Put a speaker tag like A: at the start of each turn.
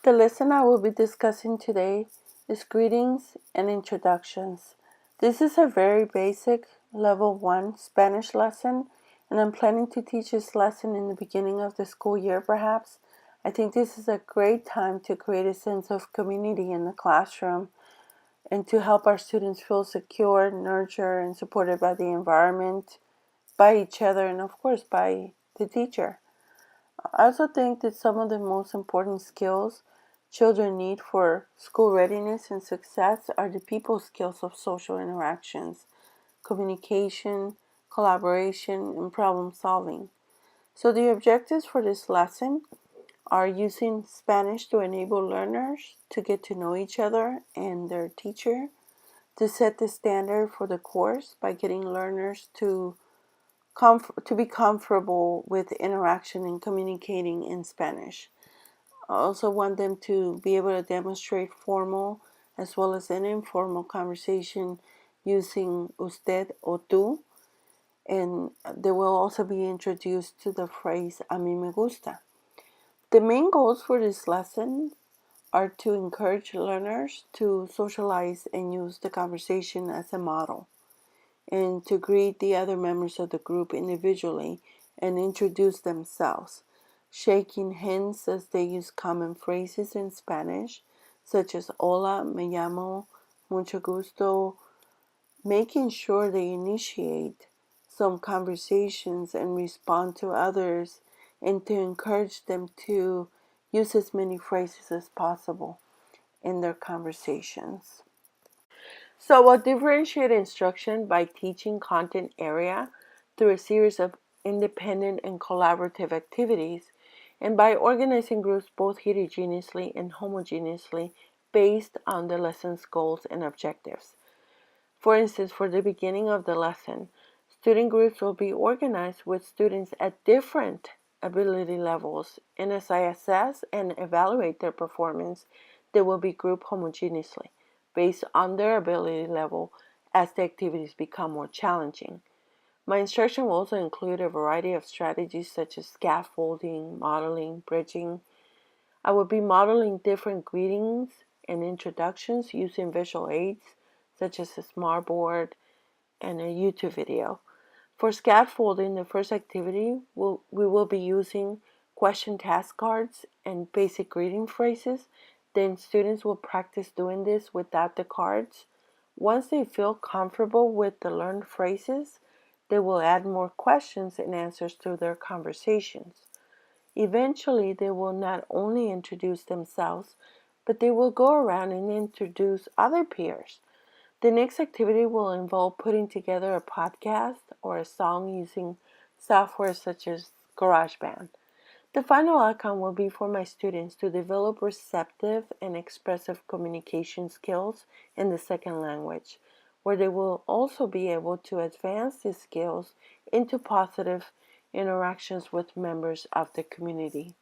A: The lesson I will be discussing today is greetings and introductions. This is a very basic level 1 Spanish lesson, and I'm planning to teach this lesson in the beginning of the school year perhaps. I think this is a great time to create a sense of community in the classroom and to help our students feel secure, nurtured, and supported by the environment, by each other, and of course by the teacher. I also think that some of the most important skills children need for school readiness and success are the people skills of social interactions, communication, collaboration, and problem solving. So the objectives for this lesson are using Spanish to enable learners to get to know each other and their teacher, to set the standard for the course by getting learners to be comfortable with interaction and communicating in Spanish. I also want them to be able to demonstrate formal as well as an informal conversation using usted or tú, and they will also be introduced to the phrase a mí me gusta. The main goals for this lesson are to encourage learners to socialize and use the conversation as a model, and to greet the other members of the group individually and introduce themselves, shaking hands as they use common phrases in Spanish, such as hola, me llamo, mucho gusto, making sure they initiate some conversations and respond to others, and to encourage them to use as many phrases as possible in their conversations. So we'll differentiate instruction by teaching content area through a series of independent and collaborative activities, and by organizing groups both heterogeneously and homogeneously based on the lesson's goals and objectives. For instance, for the beginning of the lesson, student groups will be organized with students at different ability levels, and as I assess and evaluate their performance, they will be grouped homogeneously based on their ability level as the activities become more challenging. My instruction will also include a variety of strategies such as scaffolding, modeling, bridging. I will be modeling different greetings and introductions using visual aids such as a smartboard and a YouTube video. For scaffolding, the first activity we will be using question task cards and basic greeting phrases. Then students will practice doing this without the cards. Once they feel comfortable with the learned phrases, they will add more questions and answers to their conversations. Eventually, they will not only introduce themselves, but they will go around and introduce other peers. The next activity will involve putting together a podcast or a song using software such as GarageBand. The final outcome will be for my students to develop receptive and expressive communication skills in the second language, where they will also be able to advance these skills into positive interactions with members of the community.